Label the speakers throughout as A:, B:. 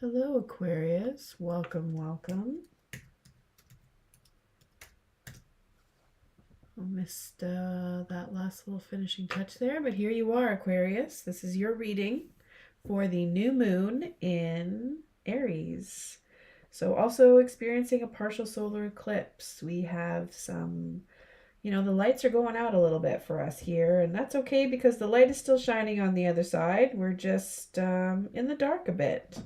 A: Hello, Aquarius. Welcome, welcome. I missed that last little finishing touch there, but here you are, Aquarius. This is your reading for the new moon in Aries. So also experiencing a partial solar eclipse. We have some, the lights are going out a little bit for us here, and that's okay because the light is still shining on the other side. We're just in the dark a bit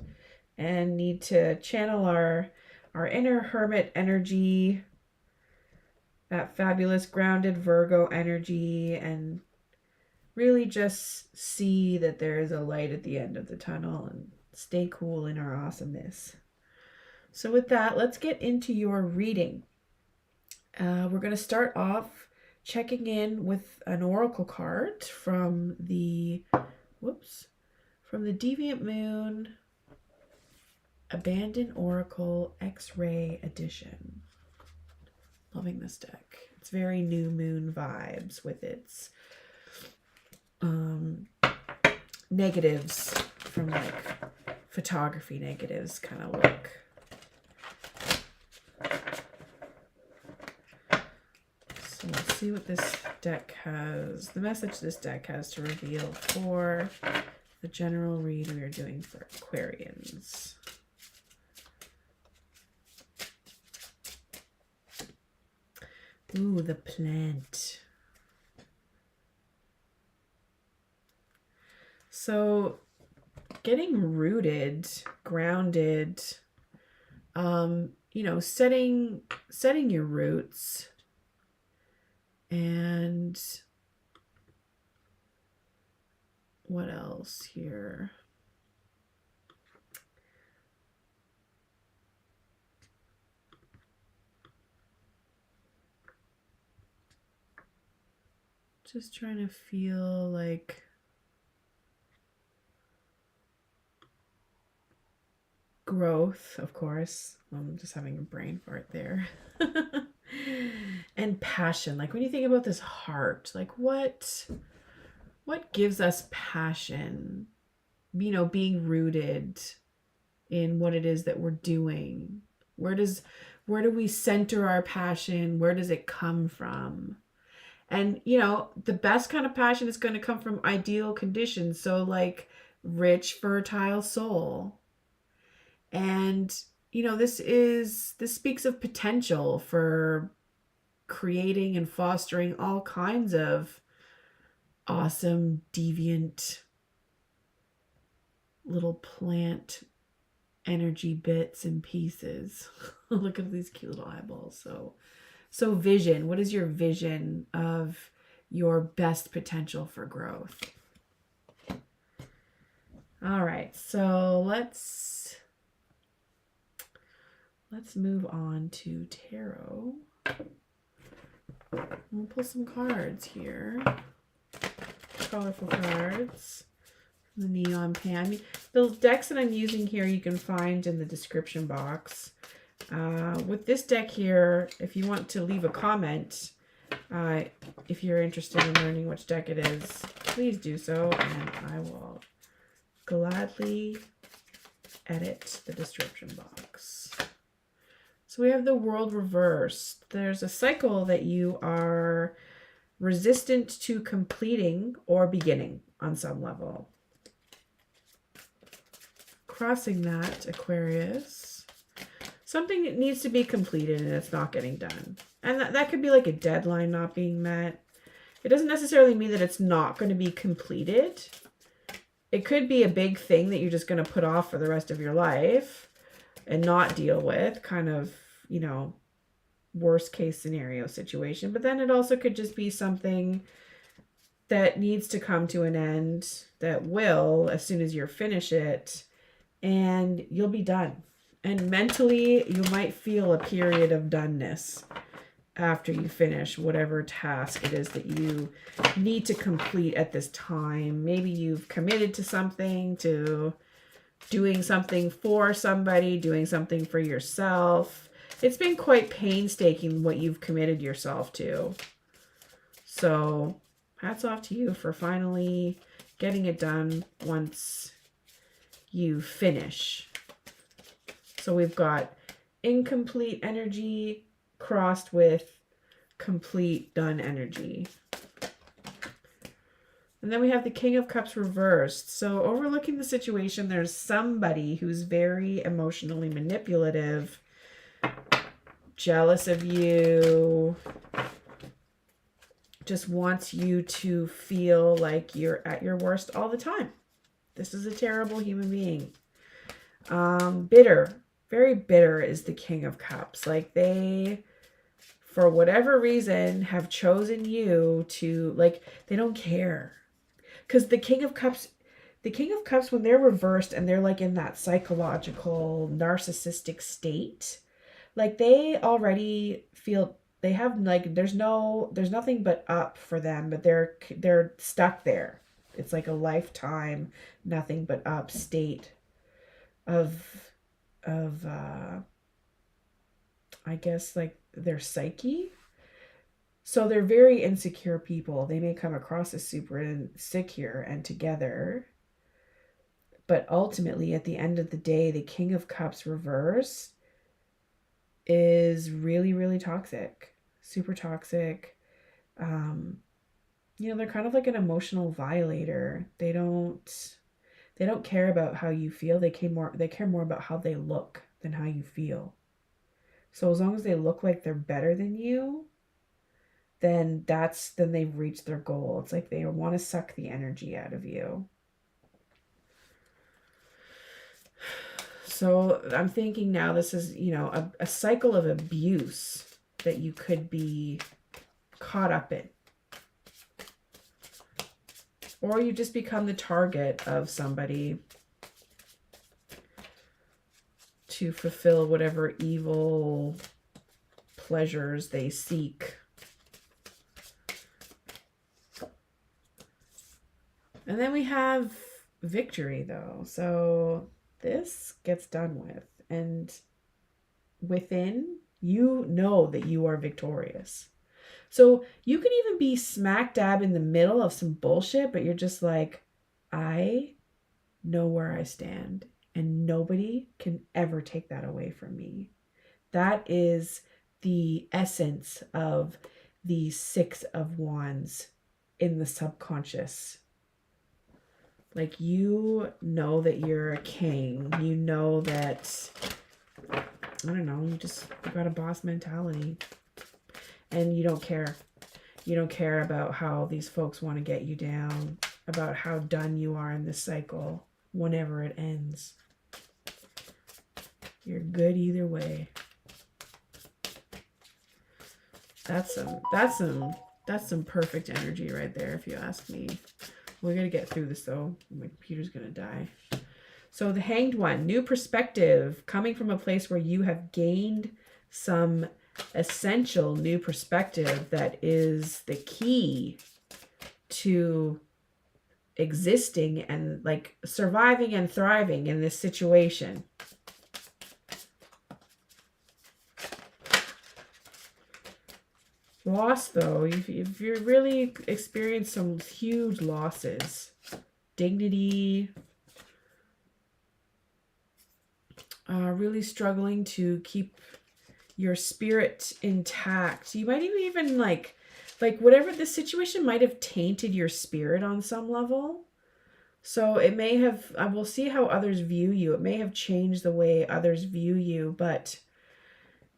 A: and need to channel our inner hermit energy, that fabulous grounded Virgo energy, and really just see that there is a light at the end of the tunnel and stay cool in our awesomeness. So with that, let's get into your reading. We're going to start off checking in with an oracle card from the Deviant Moon Abandoned Oracle X-Ray Edition. Loving this deck. It's very new moon vibes with its negatives from like photography negatives kind of look. So let's see what this deck has, the message this deck has to reveal for the general read we are doing for Aquarians. Ooh, the plant. So getting rooted, grounded, setting your roots, and what else here? Just trying to feel like growth, of course. I'm just having a brain fart there. And passion. Like when you think about this heart, like what gives us passion? Being rooted in what it is that we're doing. Where do we center our passion? Where does it come from? And, the best kind of passion is going to come from ideal conditions. So like rich, fertile soul. And, this speaks of potential for creating and fostering all kinds of awesome, deviant little plant energy bits and pieces. Look at these cute little eyeballs. So vision, what is your vision of your best potential for growth? All right, so let's move on to tarot. We'll pull some cards here. Colorful cards. The neon pan. I mean, the decks that I'm using here you can find in the description box. With this deck here, if you want to leave a comment, if you're interested in learning which deck it is, please do so, and I will gladly edit the description box. So we have the world reversed. There's a cycle that you are resistant to completing or beginning on some level. Crossing that, Aquarius, something that needs to be completed and it's not getting done. And that could be like a deadline not being met. It doesn't necessarily mean that it's not going to be completed. It could be a big thing that you're just going to put off for the rest of your life and not deal with, kind of, worst case scenario situation. But then it also could just be something that needs to come to an end, that will, as soon as you finish it, and you'll be done. And mentally, you might feel a period of doneness after you finish whatever task it is that you need to complete at this time. Maybe you've committed to something, to doing something for somebody, doing something for yourself. It's been quite painstaking what you've committed yourself to. So hats off to you for finally getting it done once you finish So we've got incomplete energy crossed with complete done energy. And then we have the King of Cups reversed. So overlooking the situation, there's somebody who's very emotionally manipulative, jealous of you, just wants you to feel like you're at your worst all the time. This is a terrible human being. Bitter. Very bitter is the King of Cups. Like they, for whatever reason, have chosen you to, like, they don't care. Because the King of Cups, when they're reversed and they're like in that psychological narcissistic state, like they already feel they have, like, there's nothing but up for them, but they're stuck there. It's like a lifetime nothing but up state of I guess like their psyche. So they're very insecure people. They may come across as super insecure and together. But ultimately, at the end of the day, the King of Cups reverse is really, really toxic. Super toxic. They're kind of like an emotional violator. They don't care about how you feel. They care more about how they look than how you feel. So as long as they look like they're better than you, then they've reached their goal. It's like they want to suck the energy out of you. So I'm thinking now this is, a cycle of abuse that you could be caught up in. Or you just become the target of somebody to fulfill whatever evil pleasures they seek. And then we have victory, though. So this gets done with. And within, you know that you are victorious. So you can even be smack dab in the middle of some bullshit, but you're just like, I know where I stand. And nobody can ever take that away from me. That is the essence of the Six of Wands in the subconscious. Like, you know that you're a king. You know that, I don't know, you got a boss mentality. And you don't care. You don't care about how these folks want to get you down, about how done you are in this cycle whenever it ends. You're good either way. That's some perfect energy right there, if you ask me. We're going to get through this, though. My computer's going to die. So the Hanged One, new perspective, coming from a place where you have gained some essential new perspective that is the key to existing and like surviving and thriving in this situation. Loss, though, if you're really experienced some huge losses, dignity, really struggling to keep your spirit intact. You might even like whatever the situation might have tainted your spirit on some level. So it may have, we'll see how others view you. It may have changed the way others view you, but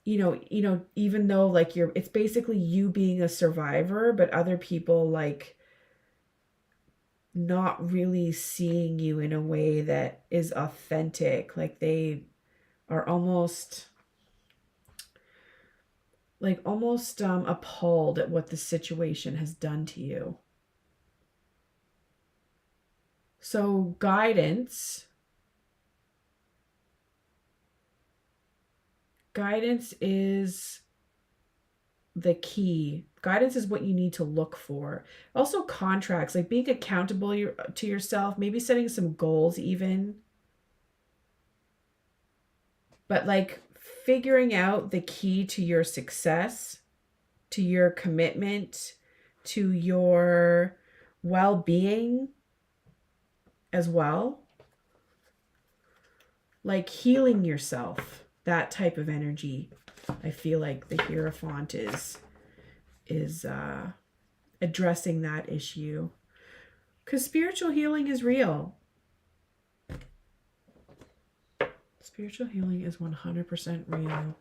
A: even though like it's basically you being a survivor, but other people like not really seeing you in a way that is authentic. Like they are almost appalled at what the situation has done to you. So guidance is the key. Guidance is what you need to look for. Also contracts, like being accountable to yourself, maybe setting some goals even. But like figuring out the key to your success, to your commitment, to your well-being as well. Like healing yourself. that type of energy. I feel like the Hierophant is addressing that issue. Because spiritual healing is real. Spiritual healing is 100% real.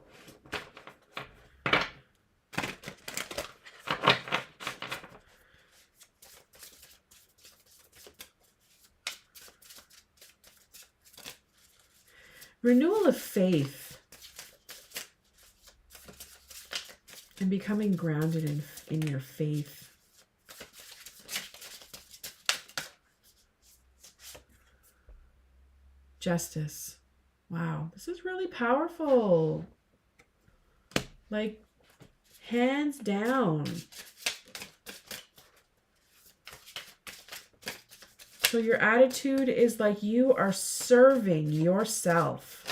A: Renewal of faith and becoming grounded in your faith. Justice. Wow, this is really powerful. Like, hands down. So your attitude is like you are serving yourself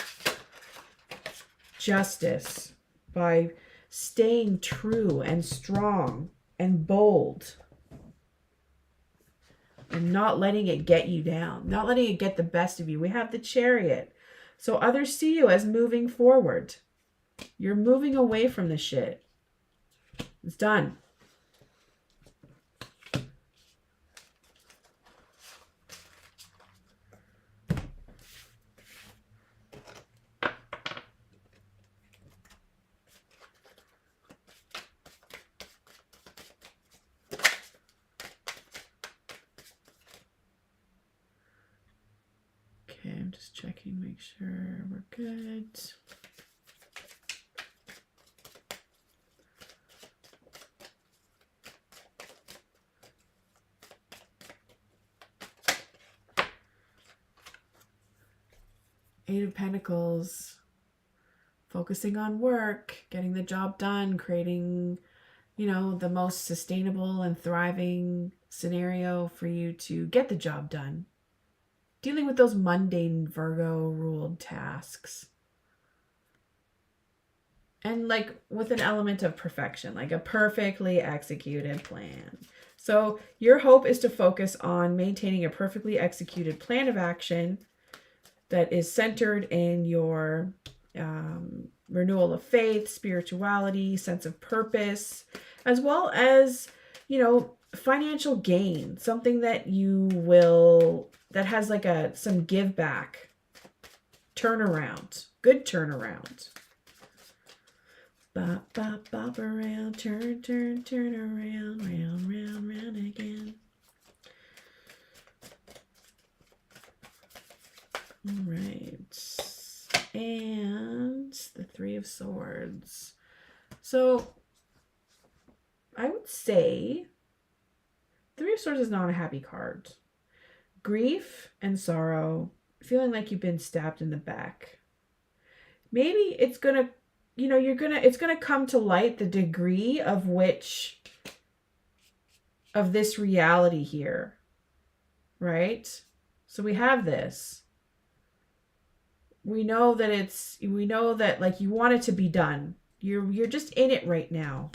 A: justice by staying true and strong and bold and not letting it get you down, not letting it get the best of you. We have the Chariot. So others see you as moving forward. You're moving away from the shit. It's done. Okay, I'm just checking, make sure we're good. Eight of Pentacles, focusing on work, getting the job done, creating, you know, the most sustainable and thriving scenario for you to get the job done. Dealing with those mundane Virgo ruled tasks. And like with an element of perfection, like a perfectly executed plan. So your hope is to focus on maintaining a perfectly executed plan of action that is centered in your renewal of faith, spirituality, sense of purpose, as well as, you know, financial gain, something that you will, that has like some give back, turnaround, good turnaround. Bop, bop, bop around, turn, turn, turn around, round, round, round again. All right. And the Three of Swords. So I would say Three of Swords is not a happy card. Grief and sorrow, feeling like you've been stabbed in the back. Maybe it's going to, you know, it's going to come to light the degree of which of this reality here, right? So we have this. We know that like you want it to be done. You're just in it right now.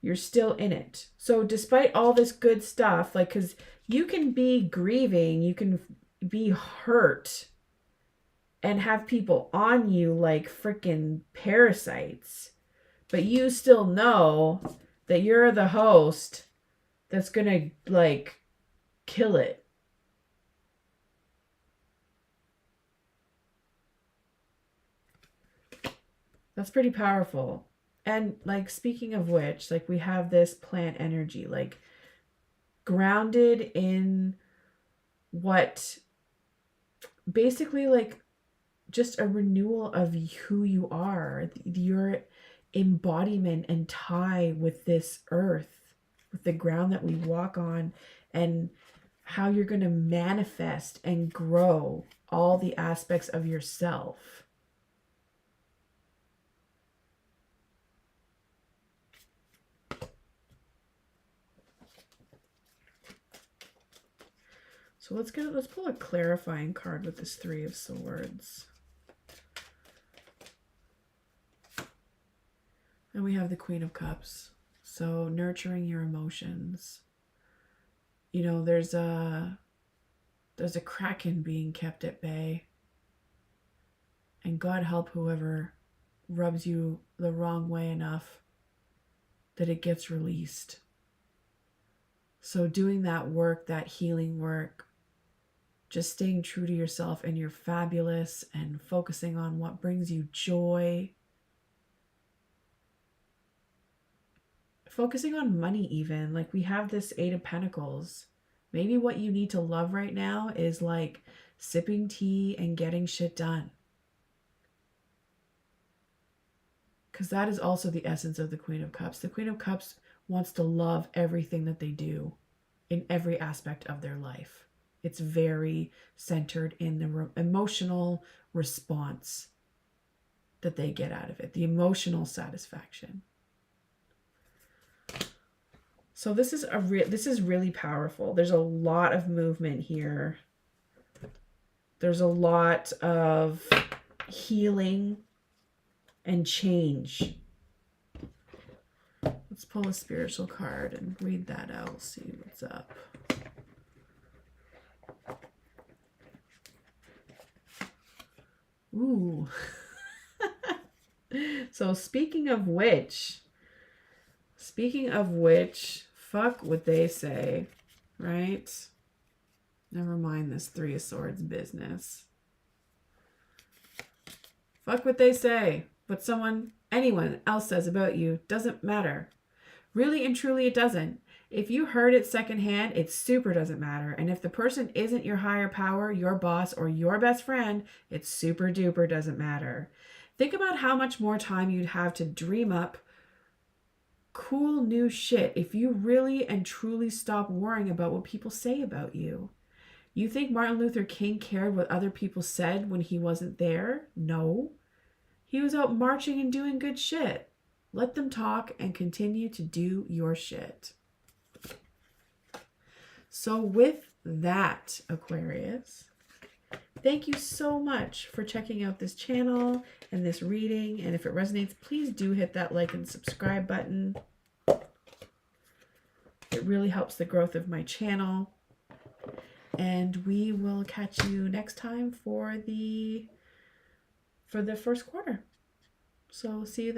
A: You're still in it. So despite all this good stuff, like, because you can be grieving, you can be hurt and have people on you like freaking parasites, but you still know that you're the host that's gonna like kill it. That's pretty powerful. And like, speaking of which, like, we have this plant energy, like grounded in what basically like just a renewal of who you are, your embodiment and tie with this earth, with the ground that we walk on, and how you're going to manifest and grow all the aspects of yourself. So let's pull a clarifying card with this Three of Swords. And we have the Queen of Cups. So nurturing your emotions. You know, there's a kraken being kept at bay. And God help whoever rubs you the wrong way enough that it gets released. So doing that work, that healing work, just staying true to yourself and you're fabulous and focusing on what brings you joy. Focusing on money even. Like we have this 8 of Pentacles. Maybe what you need to love right now is like sipping tea and getting shit done. Because that is also the essence of the Queen of Cups. The Queen of Cups wants to love everything that they do in every aspect of their life. It's very centered in the emotional response that they get out of it, the emotional satisfaction. So this is really powerful. There's a lot of movement here. There's a lot of healing and change. Let's pull a spiritual card and read that out. See what's up. Ooh. So speaking of which, fuck what they say, right? Never mind this 3 of Swords business. Fuck what they say. What anyone else says about you doesn't matter. Really and truly it doesn't. If you heard it secondhand, it super doesn't matter. And if the person isn't your higher power, your boss, or your best friend, it super duper doesn't matter. Think about how much more time you'd have to dream up cool new shit if you really and truly stop worrying about what people say about you. You think Martin Luther King cared what other people said when he wasn't there? No. He was out marching and doing good shit. Let them talk and continue to do your shit. So with that, Aquarius, thank you so much for checking out this channel and this reading. And if it resonates, please do hit that like and subscribe button. It really helps the growth of my channel. And we will catch you next time for the first quarter. So see you then.